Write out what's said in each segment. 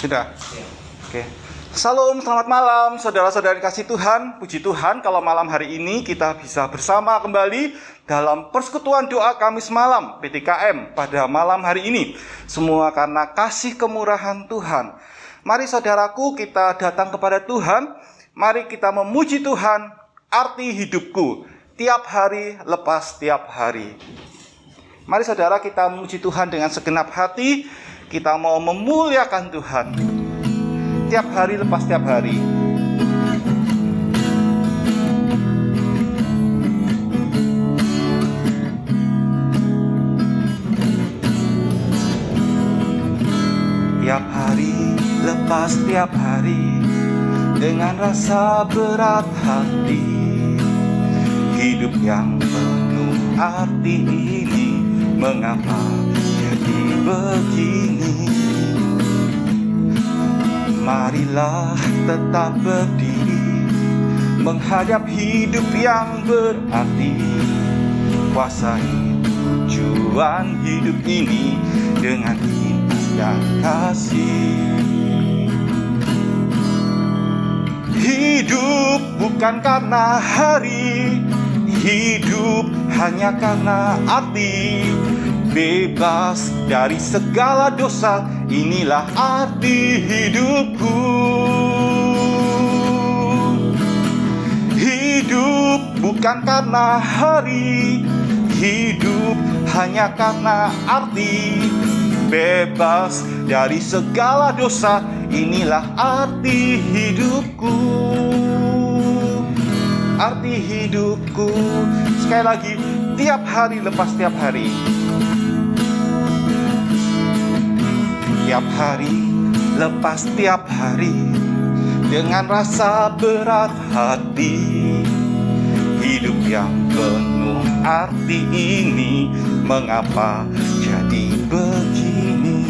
Sudah? Oke. Salam, selamat malam saudara-saudari kasih Tuhan. Puji Tuhan kalau malam hari ini kita bisa bersama kembali dalam persekutuan doa Kamis malam PTKM pada malam hari ini. Semua karena kasih kemurahan Tuhan. Mari saudaraku kita datang kepada Tuhan. Mari kita memuji Tuhan, arti hidupku, tiap hari lepas tiap hari. Mari saudara kita memuji Tuhan dengan segenap hati. Kita mau memuliakan Tuhan tiap hari lepas tiap hari. Tiap hari lepas tiap hari, dengan rasa berat hati, hidup yang penuh arti ini, mengapa jadi begini? Marilah tetap berdiri, menghadap hidup yang berarti, kuasai tujuan hidup ini dengan iman dan kasih. Hidup bukan karena hari, hidup hanya karena arti. Bebas dari segala dosa, inilah arti hidupku. Hidup bukan karena hari, hidup hanya karena arti. Bebas dari segala dosa, inilah arti hidupku. Arti hidupku. Sekali lagi, tiap hari lepas tiap hari. Tiap hari lepas tiap hari, dengan rasa berat hati, hidup yang penuh arti ini, mengapa jadi begini?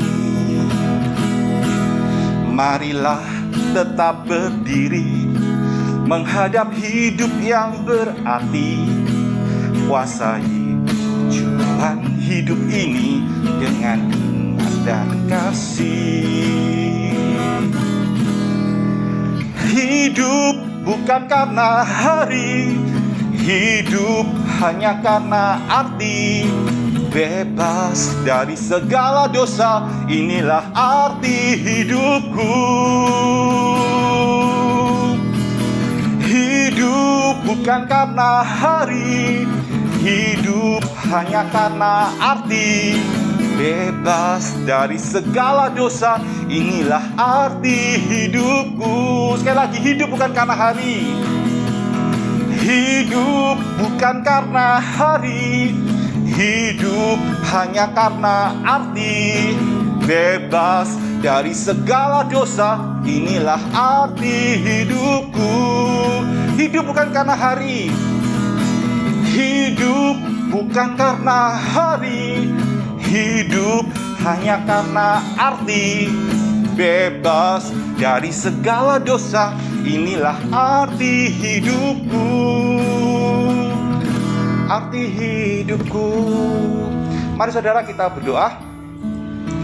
Marilah tetap berdiri, menghadap hidup yang berarti, kuasai tujuan hidup ini dengan dan kasih. Hidup bukan karena hari, hidup hanya karena arti. Bebas dari segala dosa, inilah arti hidupku. Hidup bukan karena hari, hidup hanya karena arti. Bebas dari segala dosa, inilah arti hidupku. Sekali lagi, hidup bukan karena hari, hidup bukan karena hari, hidup hanya karena arti. Bebas dari segala dosa, inilah arti hidupku. Hidup bukan karena hari, hidup bukan karena hari, hidup hanya karena arti. Bebas dari segala dosa, inilah arti hidupku. Arti hidupku. Mari saudara kita berdoa.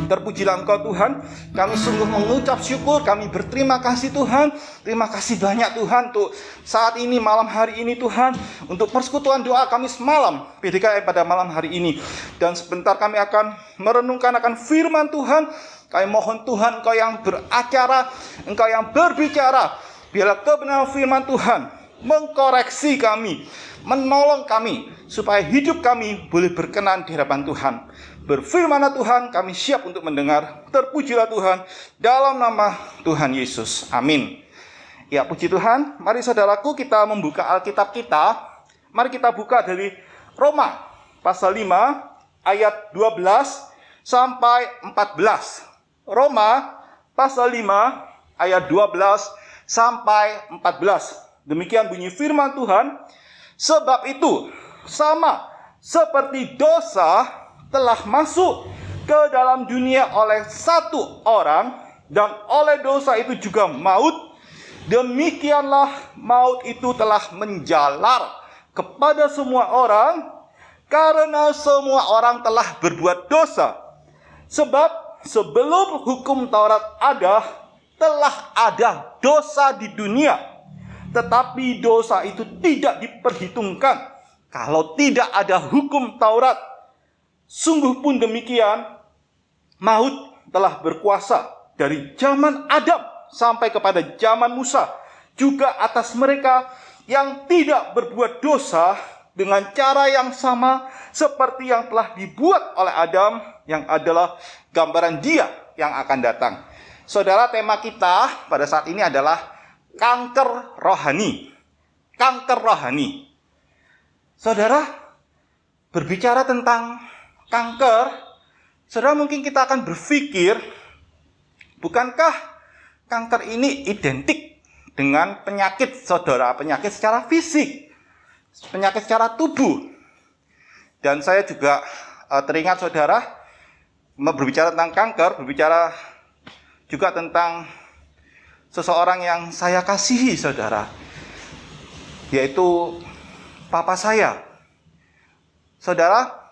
Terpujilah Engkau Tuhan, kami sungguh mengucap syukur, kami berterima kasih Tuhan. Terima kasih banyak Tuhan untuk saat ini, malam hari ini Tuhan, untuk persekutuan doa Kamis malam PDKM pada malam hari ini. Dan sebentar kami akan merenungkan akan firman Tuhan. Kami mohon Tuhan Engkau yang beracara, Engkau yang berbicara. Biarlah kebenaran firman Tuhan mengkoreksi kami, menolong kami, supaya hidup kami boleh berkenan di hadapan Tuhan. Berfirmanlah Tuhan, kami siap untuk mendengar. Terpujilah Tuhan, dalam nama Tuhan Yesus. Amin. Ya, puji Tuhan. Mari saudaraku kita membuka Alkitab kita. Mari kita buka dari Roma pasal 5 ayat 12 sampai 14. Roma pasal 5 ayat 12 sampai 14. Demikian bunyi firman Tuhan. Sebab itu, sama seperti dosa telah masuk ke dalam dunia oleh satu orang, dan oleh dosa itu juga maut, demikianlah maut itu telah menjalar kepada semua orang, karena semua orang telah berbuat dosa. Sebab sebelum hukum Taurat ada, telah ada dosa di dunia. Tetapi dosa itu tidak diperhitungkan kalau tidak ada hukum Taurat. Sungguh pun demikian, maut telah berkuasa dari zaman Adam sampai kepada zaman Musa, juga atas mereka yang tidak berbuat dosa, dengan cara yang sama seperti yang telah dibuat oleh Adam, yang adalah gambaran Dia yang akan datang. Saudara, tema kita pada saat ini adalah kanker rohani. Kanker rohani. Saudara, berbicara tentang kanker, saudara mungkin kita akan berpikir, bukankah kanker ini identik dengan penyakit, saudara? Penyakit secara fisik, penyakit secara tubuh. Dan saya juga teringat, saudara, berbicara tentang kanker, berbicara juga tentang seseorang yang saya kasihi, saudara, yaitu papa saya. Saudara,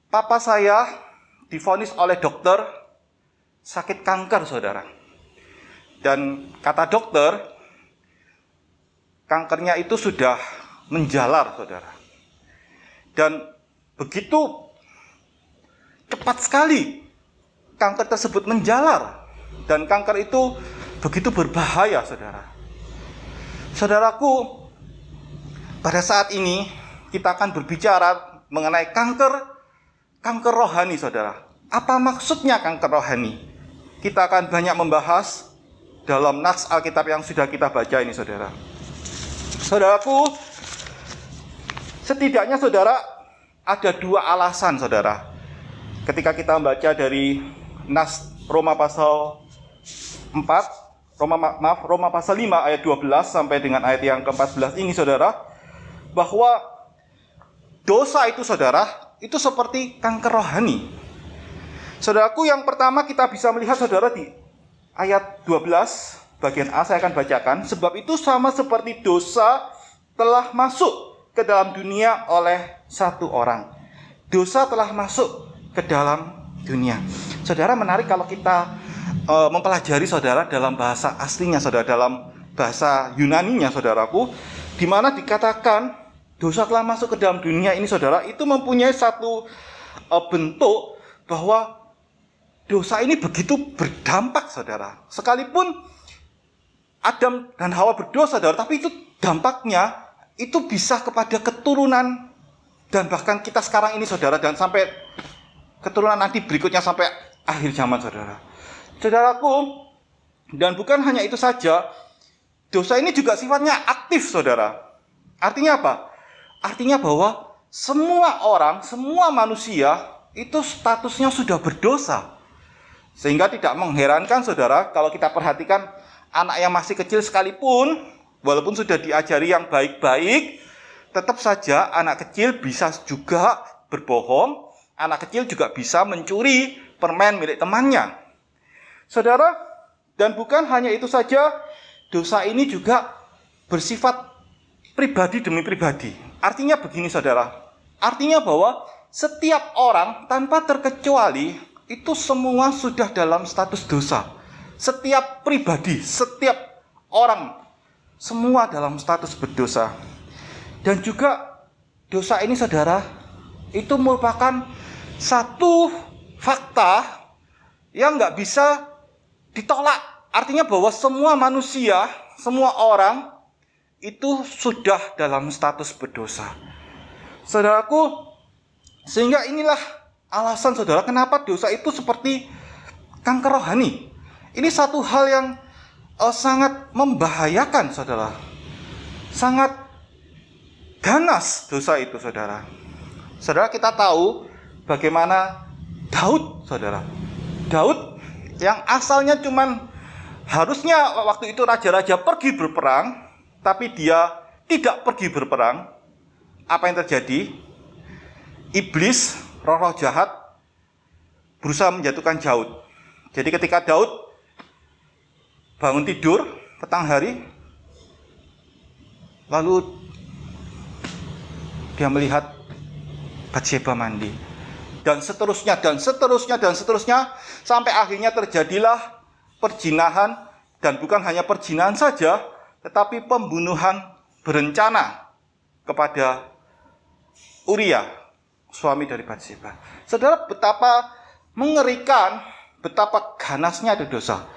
papa saya divonis oleh dokter sakit kanker, saudara. Dan kata dokter, kankernya itu sudah menjalar, saudara. Dan begitu cepat sekali kanker tersebut menjalar. Dan kanker itu begitu berbahaya, saudara. Saudaraku, pada saat ini kita akan berbicara mengenai kanker rohani, saudara. Apa maksudnya kanker rohani? Kita akan banyak membahas dalam nats Alkitab yang sudah kita baca ini, saudara. Saudaraku, setidaknya, saudara, ada dua alasan, saudara, ketika kita membaca dari nats Roma pasal 4, Roma pasal 5 ayat 12 sampai dengan ayat yang ke-14 ini, saudara, bahwa dosa itu, saudara, itu seperti kanker rohani. Saudaraku, yang pertama kita bisa melihat, saudara, di ayat 12 bagian A saya akan bacakan. Sebab itu sama seperti dosa telah masuk ke dalam dunia oleh satu orang. Dosa telah masuk ke dalam dunia. Saudara, menarik kalau kita mempelajari, saudara, dalam bahasa aslinya, saudara, dalam bahasa Yunaninya, saudaraku, di mana dikatakan dosa telah masuk ke dalam dunia ini, saudara, itu mempunyai satu bentuk bahwa dosa ini begitu berdampak, saudara. Sekalipun Adam dan Hawa berdosa, saudara, tapi itu dampaknya itu bisa kepada keturunan, dan bahkan kita sekarang ini, saudara, dan sampai keturunan nanti berikutnya sampai akhir zaman, saudara. Saudaraku, dan bukan hanya itu saja, dosa ini juga sifatnya aktif, saudara. Artinya apa? Artinya bahwa semua orang, semua manusia itu statusnya sudah berdosa. Sehingga tidak mengherankan, saudara, kalau kita perhatikan anak yang masih kecil sekalipun, walaupun sudah diajari yang baik-baik, tetap saja anak kecil bisa juga berbohong, anak kecil juga bisa mencuri permen milik temannya. Saudara, dan bukan hanya itu saja, dosa ini juga bersifat pribadi demi pribadi. Artinya begini, saudara, artinya bahwa setiap orang tanpa terkecuali itu semua sudah dalam status dosa. Setiap pribadi, setiap orang, semua dalam status berdosa. Dan juga dosa ini, saudara, itu merupakan satu fakta yang nggak bisa ditolak. Artinya bahwa semua manusia, semua orang itu sudah dalam status berdosa. Saudaraku, sehingga inilah alasan, saudara, kenapa dosa itu seperti kanker rohani. Ini satu hal yang sangat membahayakan, saudara. Sangat ganas dosa itu, saudara. Saudara, kita tahu bagaimana Daud, saudara. Daud yang asalnya cuman harusnya waktu itu raja-raja pergi berperang, tapi dia tidak pergi berperang. Apa yang terjadi? Iblis, roh-roh jahat, berusaha menjatuhkan Daud. Jadi ketika Daud bangun tidur petang hari, lalu dia melihat Batsheba mandi. dan seterusnya, dan seterusnya, dan seterusnya, sampai akhirnya terjadilah perzinahan, dan bukan hanya perzinahan saja, tetapi pembunuhan berencana kepada Uria, suami dari Batseba. Saudara, betapa mengerikan, betapa ganasnya ada dosa.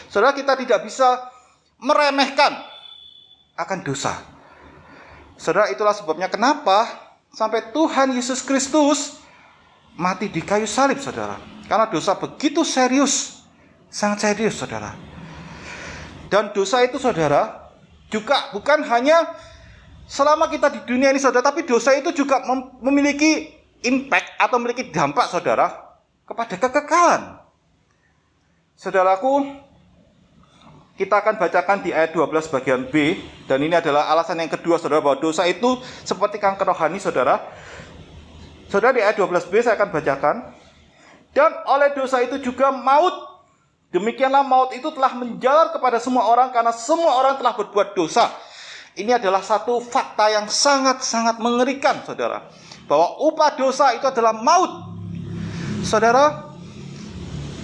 Saudara, kita tidak bisa meremehkan akan dosa. Saudara, itulah sebabnya kenapa sampai Tuhan Yesus Kristus mati di kayu salib, saudara. Karena dosa begitu serius, sangat serius, saudara. Dan dosa itu, saudara, juga bukan hanya selama kita di dunia ini, saudara, tapi dosa itu juga memiliki impact atau memiliki dampak, saudara, kepada kekekalan. Saudaraku, kita akan bacakan di ayat 12 bagian B, dan ini adalah alasan yang kedua, saudara, bahwa dosa itu seperti kanker rohani, saudara. Saudara, di ayat 12b saya akan bacakan. Dan oleh dosa itu juga maut. Demikianlah maut itu telah menjalar kepada semua orang, karena semua orang telah berbuat dosa. Ini adalah satu fakta yang sangat-sangat mengerikan, saudara. Bahwa upah dosa itu adalah maut. Saudara,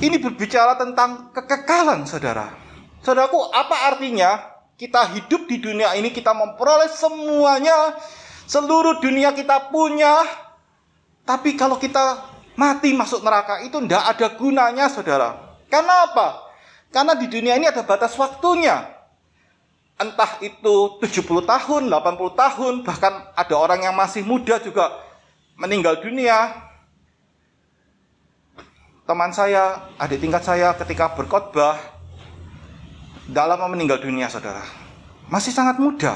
ini berbicara tentang kekekalan, saudara. Saudaraku, apa artinya kita hidup di dunia ini, kita memperoleh semuanya, seluruh dunia kita punya, tapi kalau kita mati masuk neraka itu tidak ada gunanya, saudara. Karena apa? Karena di dunia ini ada batas waktunya. Entah itu 70 tahun, 80 tahun, bahkan ada orang yang masih muda juga meninggal dunia. Teman saya, adik tingkat saya ketika berkhotbah, tidak lama meninggal dunia, saudara. Masih sangat muda.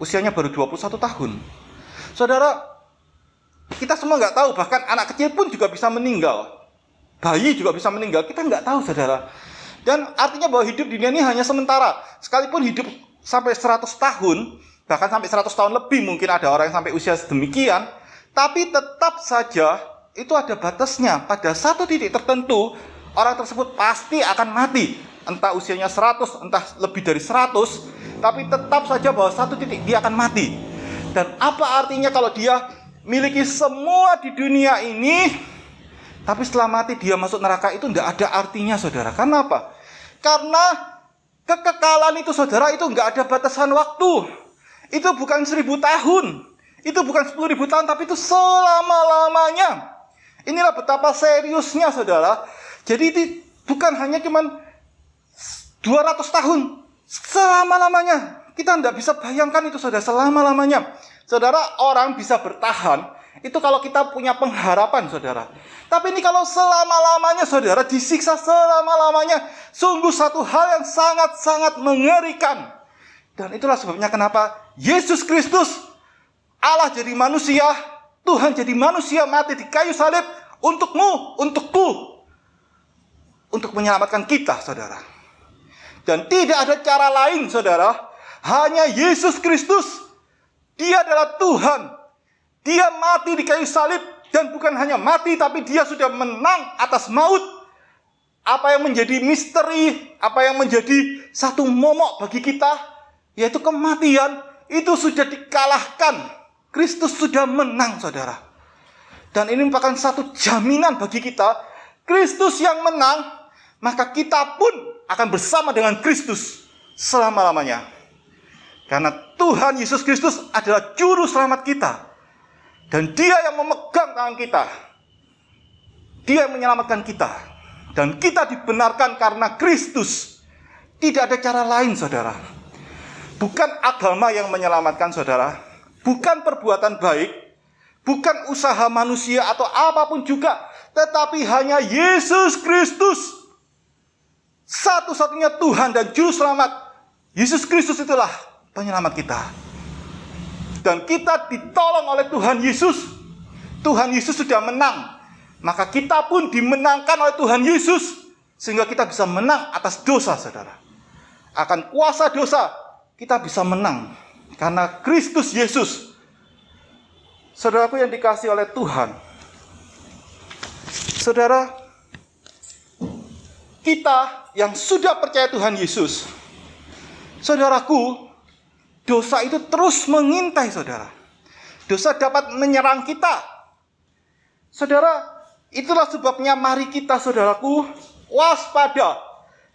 Usianya baru 21 tahun. Saudara, kita semua nggak tahu, bahkan anak kecil pun juga bisa meninggal. Bayi juga bisa meninggal, kita nggak tahu, saudara. Dan artinya bahwa hidup di dunia ini hanya sementara. Sekalipun hidup sampai 100 tahun, bahkan sampai 100 tahun lebih, mungkin ada orang yang sampai usia sedemikian, tapi tetap saja itu ada batasnya. Pada satu titik tertentu, orang tersebut pasti akan mati. Entah usianya 100, entah lebih dari 100, tapi tetap saja bahwa satu titik dia akan mati. Dan apa artinya kalau dia miliki semua di dunia ini, tapi setelah mati dia masuk neraka, itu tidak ada artinya, saudara. Karena apa? Karena kekekalan itu, saudara, itu nggak ada batasan waktu. Itu bukan 1000 tahun, itu bukan 10.000 tahun, tapi itu selama-lamanya. Inilah betapa seriusnya, saudara. Jadi itu bukan hanya cuman 200 tahun, selama-lamanya. Kita tidak bisa bayangkan itu, saudara, selama-lamanya. Saudara, orang bisa bertahan, itu kalau kita punya pengharapan, saudara. Tapi ini kalau selama-lamanya, saudara, disiksa selama-lamanya, sungguh satu hal yang sangat-sangat mengerikan. Dan itulah sebabnya kenapa Yesus Kristus, Allah jadi manusia, Tuhan jadi manusia, mati di kayu salib, untukmu, untukku, untuk menyelamatkan kita, saudara. Dan tidak ada cara lain, saudara. Hanya Yesus Kristus. Dia adalah Tuhan. Dia mati di kayu salib. Dan bukan hanya mati, tapi dia sudah menang atas maut. Apa yang menjadi misteri, apa yang menjadi satu momok bagi kita, yaitu kematian, itu sudah dikalahkan. Kristus sudah menang, saudara. Dan ini merupakan satu jaminan bagi kita. Kristus yang menang, maka kita pun akan bersama dengan Kristus selama-lamanya. Karena Tuhan Yesus Kristus adalah juru selamat kita. Dan dia yang memegang tangan kita. Dia yang menyelamatkan kita. Dan kita dibenarkan karena Kristus. Tidak ada cara lain, saudara. Bukan agama yang menyelamatkan, saudara. Bukan perbuatan baik. Bukan usaha manusia atau apapun juga. Tetapi hanya Yesus Kristus. Satu-satunya Tuhan dan Juru Selamat. Yesus Kristus itulah penyelamat kita. Dan kita ditolong oleh Tuhan Yesus. Tuhan Yesus sudah menang. Maka kita pun dimenangkan oleh Tuhan Yesus. Sehingga kita bisa menang atas dosa, saudara. Akan kuasa dosa, kita bisa menang. Karena Kristus Yesus. Saudaraku yang dikasihi oleh Tuhan. Saudara, kita yang sudah percaya Tuhan Yesus, saudaraku, dosa itu terus mengintai, saudara. Dosa dapat menyerang kita. Saudara, itulah sebabnya mari kita, saudaraku, waspada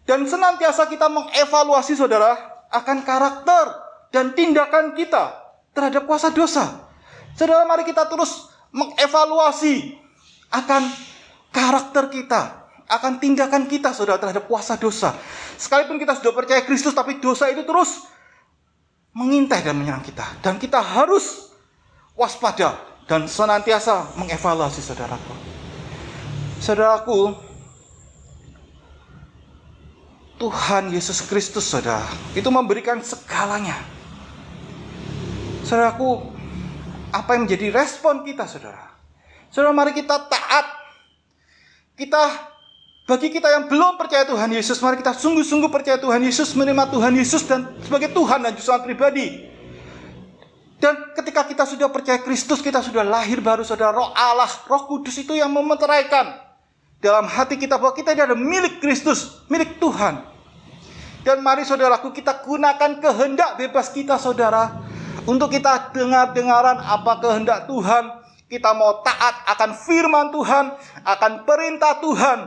dan senantiasa kita mengevaluasi, saudara, akan karakter dan tindakan kita terhadap kuasa dosa. Saudara, mari kita terus mengevaluasi akan karakter kita, akan tindakan kita, saudara, terhadap kuasa dosa. Sekalipun kita sudah percaya Kristus, tapi dosa itu terus mengintai dan menyerang kita. Dan kita harus waspada dan senantiasa mengevaluasi, saudaraku. Saudaraku, Tuhan Yesus Kristus, saudara, itu memberikan segalanya. Saudaraku, apa yang menjadi respon kita, saudara? Saudara, mari kita taat. Bagi kita yang belum percaya Tuhan Yesus, mari kita sungguh-sungguh percaya Tuhan Yesus, menerima Tuhan Yesus dan sebagai Tuhan dan Juru Selamat pribadi. Dan ketika kita sudah percaya Kristus, kita sudah lahir baru, saudara. Roh Allah, Roh Kudus itu yang memeteraikan dalam hati kita bahwa kita ini adalah milik Kristus, milik Tuhan. Dan mari, saudaraku, kita gunakan kehendak bebas kita, saudara, untuk kita dengar-dengaran apa kehendak Tuhan. Kita mau taat akan firman Tuhan, akan perintah Tuhan.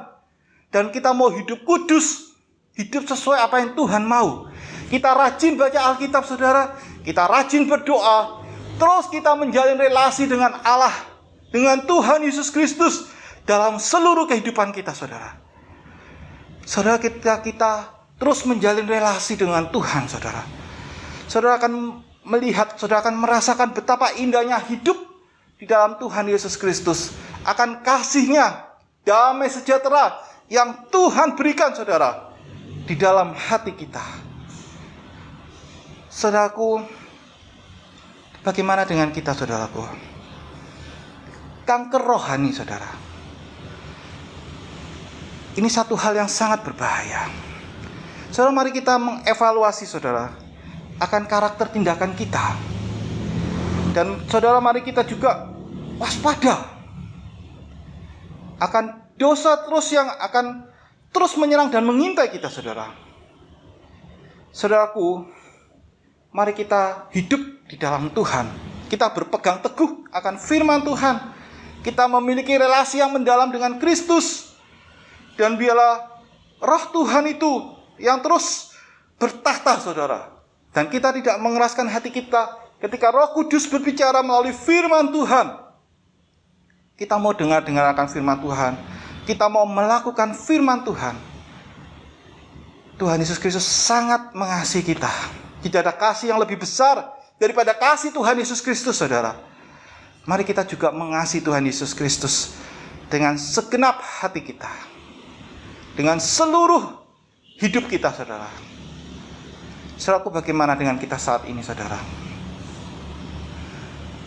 Dan kita mau hidup kudus, hidup sesuai apa yang Tuhan mau. Kita rajin baca Alkitab, saudara. Kita rajin berdoa. Terus kita menjalin relasi dengan Allah, dengan Tuhan Yesus Kristus dalam seluruh kehidupan kita, saudara. Saudara, kita terus menjalin relasi dengan Tuhan, saudara. Saudara akan melihat, saudara akan merasakan betapa indahnya hidup di dalam Tuhan Yesus Kristus. Akan kasih-Nya, damai sejahtera yang Tuhan berikan, saudara, di dalam hati kita. Saudaraku, bagaimana dengan kita, saudaraku? Kanker rohani, saudara. Ini satu hal yang sangat berbahaya. Saudara, mari kita mengevaluasi, saudara, akan karakter tindakan kita. Dan saudara, mari kita juga waspada akan dosa terus yang akan terus menyerang dan mengintai kita, saudara. Saudaraku, mari kita hidup di dalam Tuhan. Kita berpegang teguh akan firman Tuhan. Kita memiliki relasi yang mendalam dengan Kristus. Dan biarlah Roh Tuhan itu yang terus bertahta, saudara. Dan kita tidak mengeraskan hati kita ketika Roh Kudus berbicara melalui firman Tuhan. Kita mau dengar akan firman Tuhan. Kita mau melakukan firman Tuhan. Tuhan Yesus Kristus sangat mengasihi kita. Tidak ada kasih yang lebih besar daripada kasih Tuhan Yesus Kristus, saudara. Mari kita juga mengasihi Tuhan Yesus Kristus dengan segenap hati kita, dengan seluruh hidup kita, saudara. Saudaraku, bagaimana dengan kita saat ini, saudara?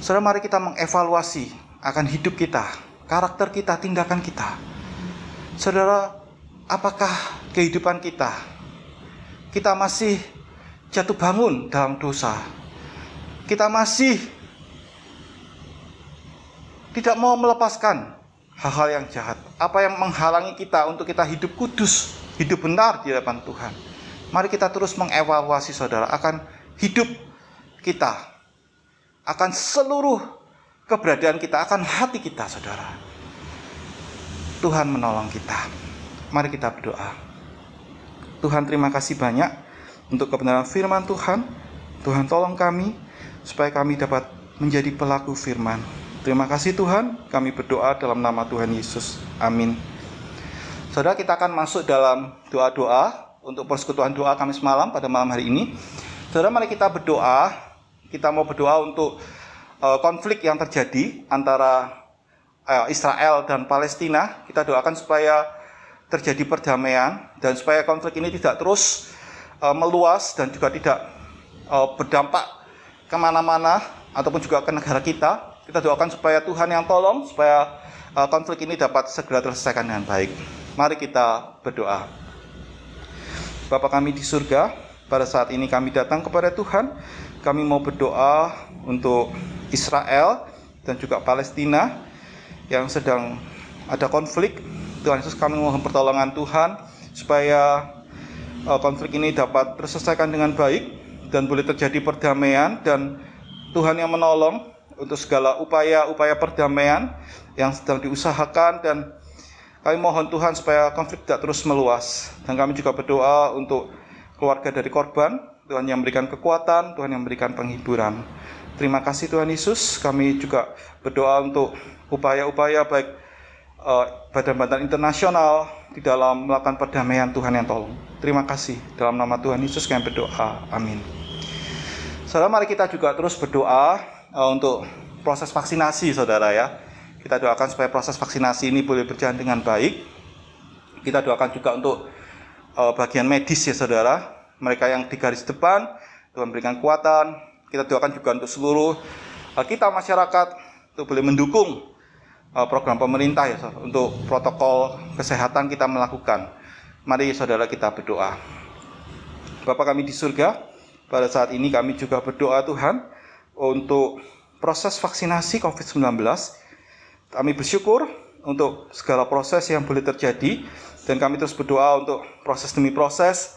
Saudara, mari kita mengevaluasi akan hidup kita, karakter kita, tindakan kita. Saudara, apakah kehidupan kita masih jatuh bangun dalam dosa? Kita masih tidak mau melepaskan hal-hal yang jahat. Apa yang menghalangi kita untuk kita hidup kudus, hidup benar di hadapan Tuhan? Mari kita terus mengevaluasi, saudara, akan hidup kita, akan seluruh keberadaan kita, akan hati kita, saudara. Tuhan menolong kita. Mari kita berdoa. Tuhan, terima kasih banyak untuk kebenaran firman Tuhan. Tuhan, tolong kami supaya kami dapat menjadi pelaku firman. Terima kasih Tuhan, kami berdoa dalam nama Tuhan Yesus. Amin. Saudara, kita akan masuk dalam doa-doa untuk persekutuan doa Kamis malam pada malam hari ini. Saudara, mari kita berdoa. Kita mau berdoa untuk konflik yang terjadi antara Israel dan Palestina. Kita doakan supaya terjadi perdamaian dan supaya konflik ini tidak terus meluas dan juga tidak berdampak kemana-mana ataupun juga ke negara kita. Kita doakan supaya Tuhan yang tolong supaya konflik ini dapat segera terselesaikan dengan baik. Mari kita berdoa. Bapa kami di surga, pada saat ini kami datang kepada Tuhan. Kami mau berdoa untuk Israel dan juga Palestina yang sedang ada konflik. Tuhan Yesus, kami mohon pertolongan Tuhan supaya konflik ini dapat terselesaikan dengan baik dan boleh terjadi perdamaian, dan Tuhan yang menolong untuk segala upaya perdamaian yang sedang diusahakan, dan kami mohon Tuhan supaya konflik tidak terus meluas. Dan kami juga berdoa untuk keluarga dari korban, Tuhan yang memberikan kekuatan, Tuhan yang memberikan penghiburan. Terima kasih Tuhan Yesus. Kami juga berdoa untuk upaya-upaya baik badan-badan internasional di dalam melakukan perdamaian, Tuhan yang tolong. Terima kasih. Dalam nama Tuhan Yesus kami berdoa. Amin. Saudara, mari kita juga terus berdoa untuk proses vaksinasi, saudara ya. Kita doakan supaya proses vaksinasi ini boleh berjalan dengan baik. Kita doakan juga untuk bagian medis ya saudara. Mereka yang di garis depan, Tuhan berikan kekuatan. Kita doakan juga untuk seluruh kita masyarakat untuk boleh mendukung program pemerintah ya saudara. Untuk protokol kesehatan kita melakukan. Mari saudara kita berdoa. Bapa kami di surga, pada saat ini kami juga berdoa Tuhan untuk proses vaksinasi COVID-19. Kami bersyukur untuk segala proses yang boleh terjadi, dan kami terus berdoa untuk proses demi proses,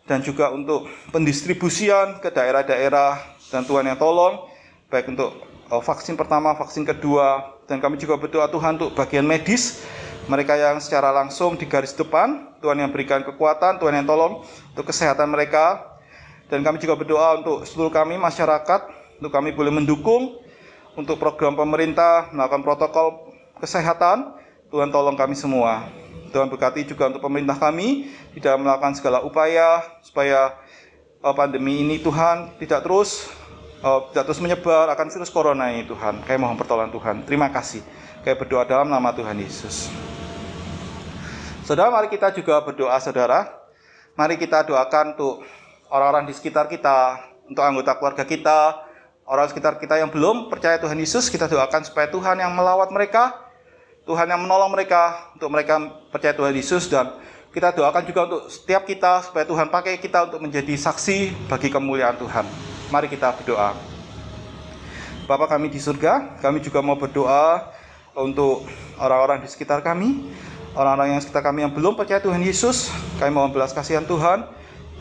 dan juga untuk pendistribusian ke daerah-daerah, dan Tuhan yang tolong, baik untuk vaksin pertama, vaksin kedua, dan kami juga berdoa Tuhan untuk bagian medis, mereka yang secara langsung di garis depan, Tuhan yang berikan kekuatan, Tuhan yang tolong untuk kesehatan mereka, dan kami juga berdoa untuk seluruh kami masyarakat, untuk kami boleh mendukung untuk program pemerintah melakukan protokol kesehatan. Tuhan tolong kami semua. Tuhan berkati juga untuk pemerintah kami di dalam melakukan segala upaya supaya pandemi ini Tuhan tidak terus menyebar akan virus corona ini Tuhan. Kami mohon pertolongan Tuhan. Terima kasih. Kami berdoa dalam nama Tuhan Yesus. Saudara, mari kita juga berdoa saudara. Mari kita doakan untuk orang-orang di sekitar kita, untuk anggota keluarga kita, orang sekitar kita yang belum percaya Tuhan Yesus. Kita doakan supaya Tuhan yang melawat mereka, Tuhan yang menolong mereka, untuk mereka percaya Tuhan Yesus. Dan kita doakan juga untuk setiap kita, supaya Tuhan pakai kita untuk menjadi saksi bagi kemuliaan Tuhan. Mari kita berdoa. Bapa kami di surga, kami juga mau berdoa untuk orang-orang di sekitar kami, orang-orang yang sekitar kami yang belum percaya Tuhan Yesus. Kami mohon belas kasihan Tuhan,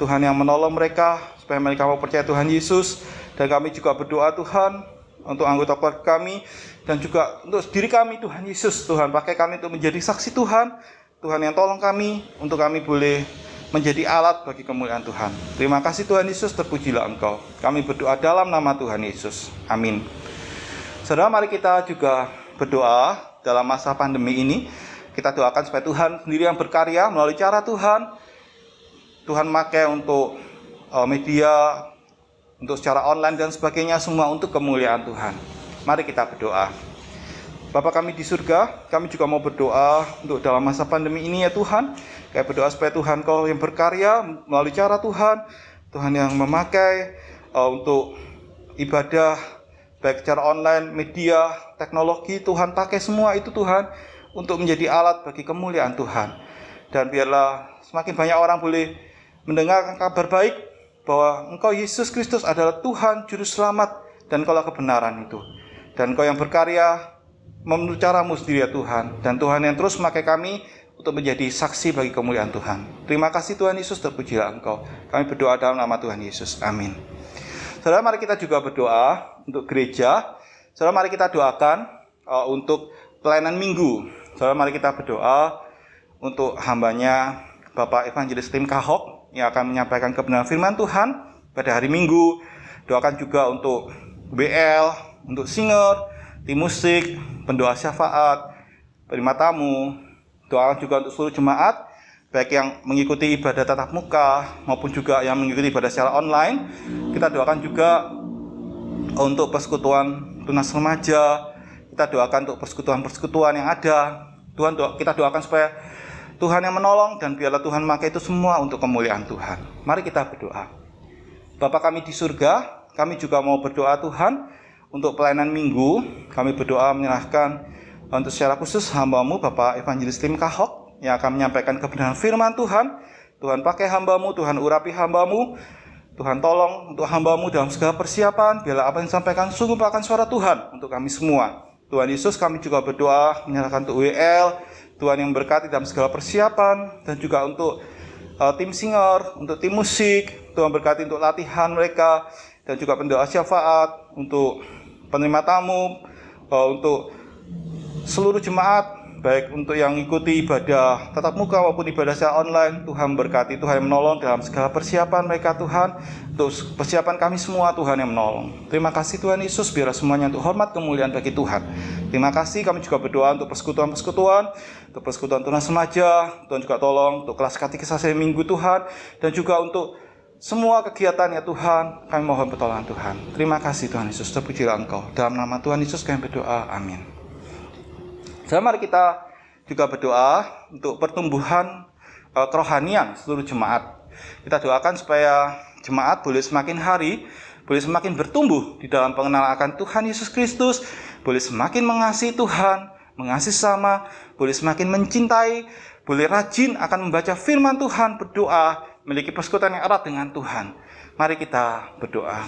Tuhan yang menolong mereka, supaya mereka mau percaya Tuhan Yesus. Dan kami juga berdoa Tuhan untuk anggota keluarga kami, dan juga untuk diri kami Tuhan Yesus. Tuhan pakai kami untuk menjadi saksi Tuhan, Tuhan yang tolong kami, untuk kami boleh menjadi alat bagi kemuliaan Tuhan. Terima kasih Tuhan Yesus, terpujilah Engkau. Kami berdoa dalam nama Tuhan Yesus. Amin. Saudara, mari kita juga berdoa dalam masa pandemi ini. Kita doakan supaya Tuhan sendiri yang berkarya melalui cara Tuhan. Tuhan pakai untuk media, untuk secara online dan sebagainya, semua untuk kemuliaan Tuhan. Mari kita berdoa. Bapa kami di surga, kami juga mau berdoa untuk dalam masa pandemi ini ya Tuhan. Kami berdoa supaya Tuhan Kau yang berkarya melalui cara Tuhan, Tuhan yang memakai untuk ibadah, baik secara online, media, teknologi, Tuhan pakai semua itu Tuhan untuk menjadi alat bagi kemuliaan Tuhan. Dan biarlah semakin banyak orang boleh mendengarkan kabar baik bahwa Engkau Yesus Kristus adalah Tuhan Juru Selamat, dan Engkaulah kebenaran itu. Dan Engkau yang berkarya menurut cara-Mu sendiri ya Tuhan. Dan Tuhan yang terus memakai kami untuk menjadi saksi bagi kemuliaan Tuhan. Terima kasih Tuhan Yesus, terpujilah Engkau. Kami berdoa dalam nama Tuhan Yesus. Amin. Saudara, mari kita juga berdoa untuk gereja. Saudara, mari kita doakan untuk pelayanan minggu. Saudara, mari kita berdoa untuk hambanya Bapak Evangelis Tim Kahok yang akan menyampaikan kebenaran firman Tuhan pada hari Minggu. Doakan juga untuk BL, untuk singer, tim musik, pendoa syafaat, penerima tamu. Doakan juga untuk seluruh jemaat, baik yang mengikuti ibadah tatap muka maupun juga yang mengikuti ibadah secara online. Kita doakan juga untuk persekutuan tunas remaja. Kita doakan untuk persekutuan-persekutuan yang ada. Kita doakan supaya Tuhan yang menolong, dan biarlah Tuhan memakai itu semua untuk kemuliaan Tuhan. Mari kita berdoa. Bapa kami di surga, kami juga mau berdoa Tuhan untuk pelayanan minggu. Kami berdoa menyerahkan untuk secara khusus hamba-Mu Bapak Evangelis Tim Kahok yang akan menyampaikan kebenaran firman Tuhan. Tuhan pakai hamba-Mu, Tuhan urapi hamba-Mu. Tuhan tolong untuk hamba-Mu dalam segala persiapan. Biarlah apa yang disampaikan sungguh merupakan suara Tuhan untuk kami semua. Tuhan Yesus, kami juga berdoa menyerahkan untuk WL, Tuhan yang berkati dalam segala persiapan, dan juga untuk tim singer, untuk tim musik. Tuhan berkati untuk latihan mereka, dan juga pendoa syafaat untuk penerima tamu, untuk seluruh jemaat, baik untuk yang ikuti ibadah tatap muka maupun ibadah secara online. Tuhan berkati, Tuhan yang menolong dalam segala persiapan mereka Tuhan. Untuk persiapan kami semua, Tuhan yang menolong. Terima kasih Tuhan Yesus, biar semuanya untuk hormat kemuliaan bagi Tuhan. Terima kasih. Kami juga berdoa untuk persekutuan-persekutuan, untuk persekutuan tunas remaja. Tuhan juga tolong untuk kelas katekisasi minggu Tuhan, dan juga untuk semua kegiatan ya Tuhan. Kami mohon pertolongan Tuhan. Terima kasih Tuhan Yesus, terpujilah Engkau. Dalam nama Tuhan Yesus kami berdoa, amin. Jadi mari kita juga berdoa untuk pertumbuhan kerohanian seluruh jemaat. Kita doakan supaya jemaat boleh semakin hari, boleh semakin bertumbuh di dalam pengenalan akan Tuhan Yesus Kristus, boleh semakin mengasihi Tuhan, mengasihi sesama, boleh semakin mencintai, boleh rajin akan membaca firman Tuhan, berdoa, memiliki persekutuan yang erat dengan Tuhan. Mari kita berdoa.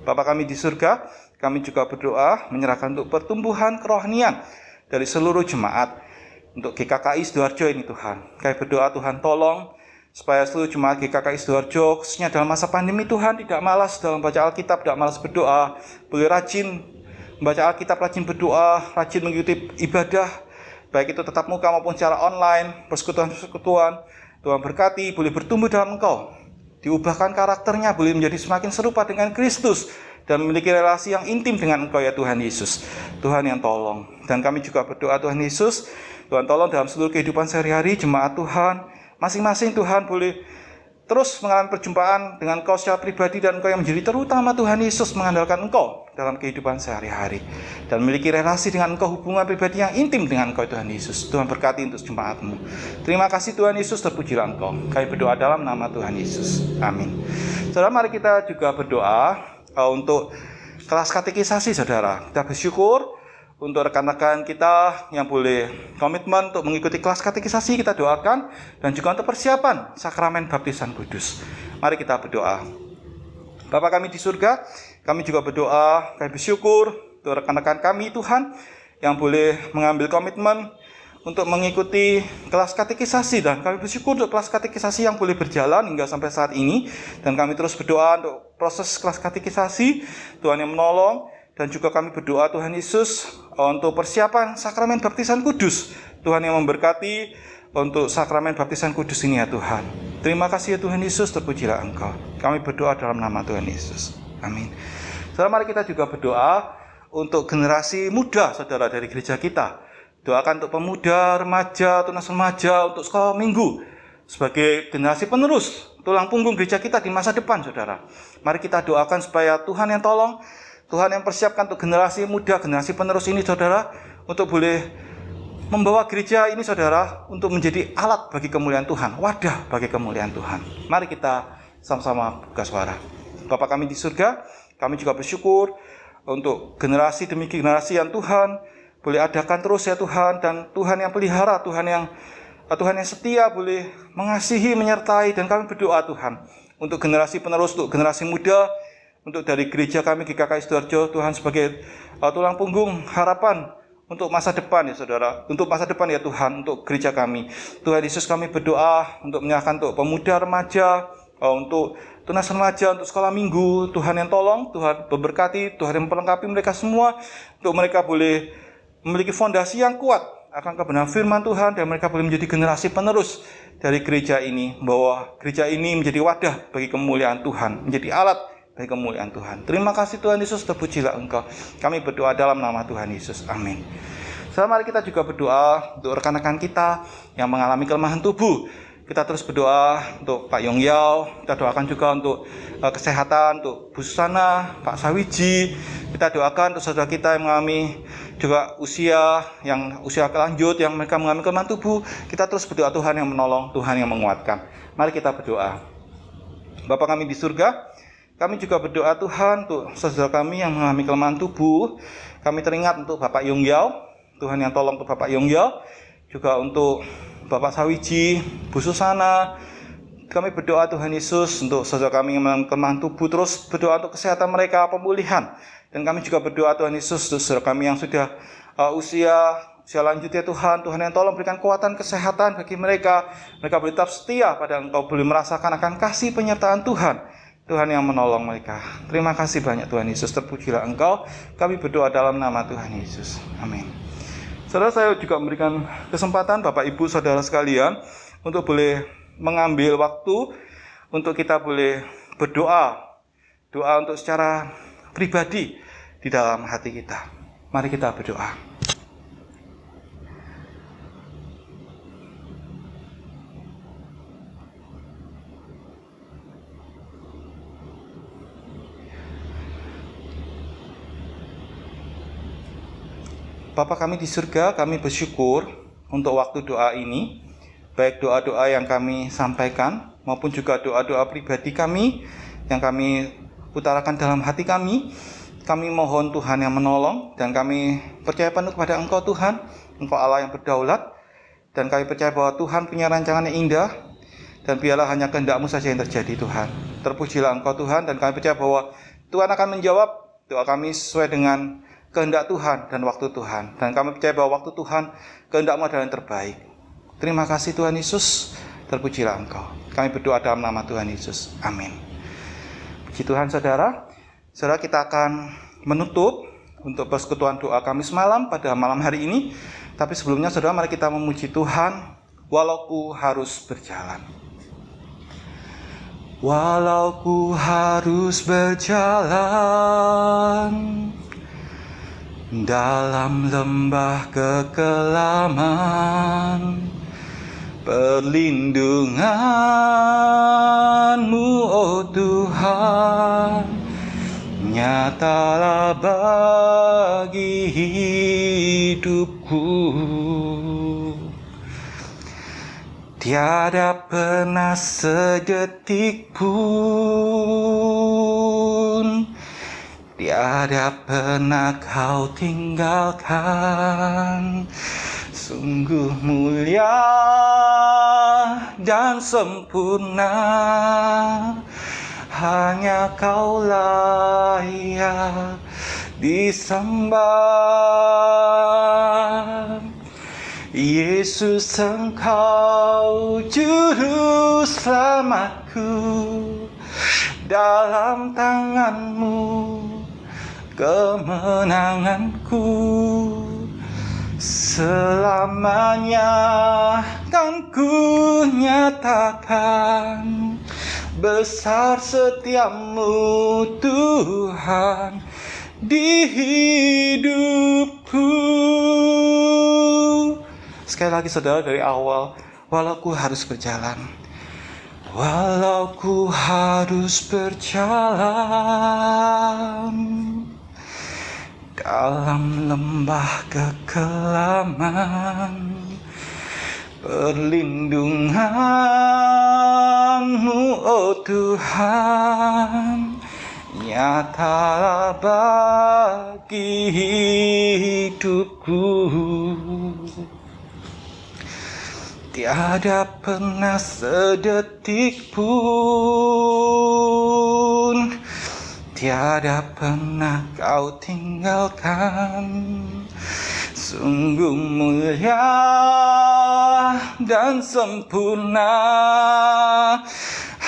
Bapa kami di surga, kami juga berdoa menyerahkan untuk pertumbuhan kerohanian dari seluruh jemaat. Untuk GKKI Sidoarjo ini Tuhan, kami berdoa Tuhan tolong supaya seluruh jemaat GKKI Sidoarjo, khususnya dalam masa pandemi Tuhan, tidak malas dalam baca Alkitab, tidak malas berdoa, boleh rajin membaca Alkitab, rajin berdoa, rajin mengikuti ibadah, baik itu tatap muka maupun secara online, persekutuan-persekutuan. Tuhan berkati, boleh bertumbuh dalam Engkau, diubahkan karakternya, boleh menjadi semakin serupa dengan Kristus, dan memiliki relasi yang intim dengan Engkau ya Tuhan Yesus. Tuhan yang tolong. Dan kami juga berdoa Tuhan Yesus, Tuhan tolong dalam seluruh kehidupan sehari-hari jemaat Tuhan, masing-masing Tuhan boleh terus mengalami perjumpaan dengan Engkau secara pribadi, dan Engkau yang menjadi terutama Tuhan Yesus, mengandalkan Engkau dalam kehidupan sehari-hari dan memiliki relasi dengan Engkau, hubungan pribadi yang intim dengan Engkau Tuhan Yesus. Tuhan berkati untuk jemaat-Mu. Terima kasih Tuhan Yesus, terpujilah Engkau. Kami berdoa dalam nama Tuhan Yesus. Amin. Saudara, mari kita juga berdoa untuk kelas katekisasi saudara. Kita bersyukur untuk rekan-rekan kita yang boleh komitmen untuk mengikuti kelas katekisasi, kita doakan, dan juga untuk persiapan sakramen baptisan kudus. Mari kita berdoa. Bapa kami di surga, kami juga berdoa, kami bersyukur untuk rekan-rekan kami Tuhan yang boleh mengambil komitmen untuk mengikuti kelas katekisasi, dan kami bersyukur untuk kelas katekisasi yang boleh berjalan hingga sampai saat ini, dan kami terus berdoa untuk proses kelas katekisasi, Tuhan yang menolong. Dan juga kami berdoa Tuhan Yesus untuk persiapan sakramen baptisan kudus. Tuhan yang memberkati untuk sakramen baptisan kudus ini ya Tuhan. Terima kasih ya Tuhan Yesus, terpujilah Engkau. Kami berdoa dalam nama Tuhan Yesus. Amin. Saudara, mari kita juga berdoa untuk generasi muda saudara dari gereja kita. Doakan untuk pemuda, remaja, tunas remaja, untuk sekolah minggu, sebagai generasi penerus, tulang punggung gereja kita di masa depan saudara. Mari kita doakan supaya Tuhan yang tolong, Tuhan yang persiapkan untuk generasi muda, generasi penerus ini saudara, untuk boleh membawa gereja ini saudara untuk menjadi alat bagi kemuliaan Tuhan, wadah bagi kemuliaan Tuhan. Mari kita sama-sama buka suara. Bapa kami di surga, kami juga bersyukur untuk generasi demi generasi yang Tuhan boleh adakan terus ya Tuhan, dan Tuhan yang pelihara, Tuhan yang setia boleh mengasihi, menyertai, dan kami berdoa Tuhan untuk generasi penerus, untuk generasi muda, untuk dari gereja kami GKKI Sidoarjo, Tuhan sebagai tulang punggung harapan untuk masa depan ya saudara, untuk masa depan ya Tuhan, untuk gereja kami. Tuhan Yesus, kami berdoa untuk menyerahkan untuk pemuda remaja, untuk tunas remaja, untuk sekolah minggu. Tuhan yang tolong, Tuhan memberkati, Tuhan yang memperlengkapi mereka semua, untuk mereka boleh memiliki fondasi yang kuat akan kebenaran firman Tuhan, dan mereka boleh menjadi generasi penerus dari gereja ini, bahwa gereja ini menjadi wadah bagi kemuliaan Tuhan, menjadi alat bagi kemuliaan Tuhan. Terima kasih Tuhan Yesus, terpujilah Engkau. Kami berdoa dalam nama Tuhan Yesus. Amin. Sekarang mari kita juga berdoa untuk rekan-rekan kita yang mengalami kelemahan tubuh. Kita terus berdoa untuk Pak Yongyao. Kita doakan juga untuk kesehatan untuk Bu Susana, Pak Sawiji. Kita doakan untuk saudara kita yang mengalami juga usia lanjut, yang mereka mengalami kelemahan tubuh. Kita terus berdoa Tuhan yang menolong, Tuhan yang menguatkan. Mari kita berdoa. Bapa kami di surga, kami juga berdoa Tuhan untuk saudara kami yang mengalami kelemahan tubuh. Kami teringat untuk Bapak Yongyao, Tuhan yang tolong untuk Bapak Yongyao, juga untuk Bapak Sawiji, Bu Susana. Kami berdoa Tuhan Yesus untuk saudara kami yang mengalami kelemahan tubuh, terus berdoa untuk kesehatan mereka, pemulihan. Dan kami juga berdoa Tuhan Yesus untuk saudara kami yang sudah usia lanjut ya Tuhan. Tuhan yang tolong berikan kekuatan kesehatan bagi mereka. Mereka boleh tetap setia pada Engkau, boleh merasakan akan kasih penyertaan Tuhan Tuhan yang menolong mereka. Terima kasih banyak Tuhan Yesus, terpujilah Engkau. Kami berdoa dalam nama Tuhan Yesus. Amin. Saudara, saya juga memberikan kesempatan Bapak Ibu Saudara sekalian untuk boleh mengambil waktu untuk kita boleh berdoa. Doa untuk secara pribadi di dalam hati kita. Mari kita berdoa. Bapa kami di surga, kami bersyukur untuk waktu doa ini, baik doa-doa yang kami sampaikan maupun juga doa-doa pribadi kami yang kami utarakan dalam hati kami. Kami mohon Tuhan yang menolong, dan kami percaya penuh kepada Engkau Tuhan, Engkau Allah yang berdaulat, dan kami percaya bahwa Tuhan punya rancangan yang indah, dan biarlah hanya kehendak-Mu saja yang terjadi Tuhan. Terpujilah Engkau Tuhan, dan kami percaya bahwa Tuhan akan menjawab doa kami sesuai dengan kehendak Tuhan dan waktu Tuhan. Dan kami percaya bahwa waktu Tuhan, kehendak-Mu adalah yang terbaik. Terima kasih Tuhan Yesus, terpujilah Engkau. Kami berdoa dalam nama Tuhan Yesus. Amin. Puji Tuhan saudara. Saudara, kita akan menutup untuk persekutuan doa kami semalam pada malam hari ini. Tapi sebelumnya saudara, mari kita memuji Tuhan, walau ku harus berjalan. Walau ku harus berjalan dalam lembah kekelaman, perlindungan-Mu, oh Tuhan, nyatalah bagi hidupku. Tiada pernah sedetik pun, tiada pernah Kau tinggalkan. Sungguh mulia dan sempurna, hanya Kau layak disembah. Yesus, Engkau juru selamatku, dalam tangan-Mu kemenanganku. Selamanya kan ku nyatakan besar setia-Mu Tuhan di hidupku. Sekali lagi saudara, dari awal, walau ku harus berjalan, walau ku harus berjalan dalam lembah kekelaman, perlindungan-Mu, oh Tuhan, nyatalah bagi hidupku. Tiada pernah sedetik pun, tiada pernah Kau tinggalkan. Sungguh mulia dan sempurna,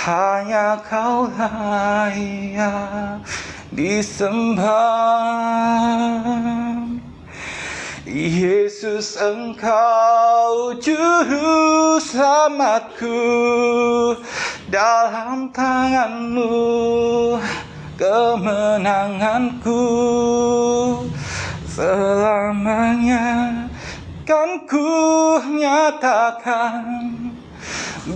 hanya Kau layak disembah. Yesus, Engkau juru selamatku, dalam tangan-Mu kemenanganku. Selamanya kan ku nyatakan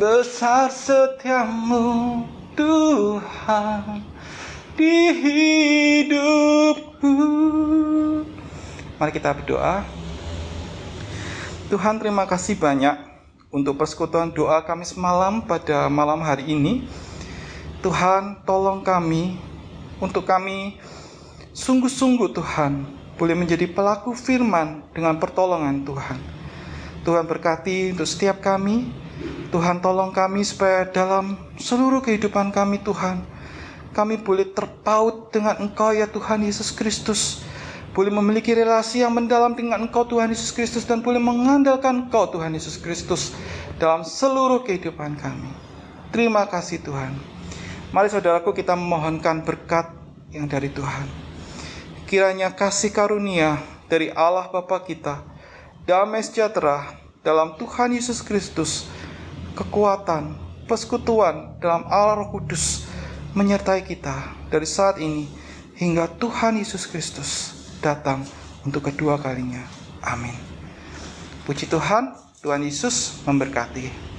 besar setia-Mu Tuhan di hidupku. Mari kita berdoa. Tuhan, terima kasih banyak untuk persekutuan doa kami semalam pada malam hari ini. Tuhan, tolong kami untuk kami sungguh-sungguh Tuhan boleh menjadi pelaku firman dengan pertolongan Tuhan. Tuhan berkati untuk setiap kami. Tuhan, tolong kami supaya dalam seluruh kehidupan kami Tuhan, kami boleh terpaut dengan Engkau ya Tuhan Yesus Kristus. Boleh memiliki relasi yang mendalam dengan Engkau Tuhan Yesus Kristus, dan boleh mengandalkan Engkau Tuhan Yesus Kristus dalam seluruh kehidupan kami. Terima kasih Tuhan. Mari saudaraku, kita memohonkan berkat yang dari Tuhan. Kiranya kasih karunia dari Allah Bapa kita, damai sejahtera dalam Tuhan Yesus Kristus, kekuatan, persekutuan dalam Allah Roh Kudus menyertai kita dari saat ini hingga Tuhan Yesus Kristus datang untuk kedua kalinya. Amin. Puji Tuhan, Tuhan Yesus memberkati.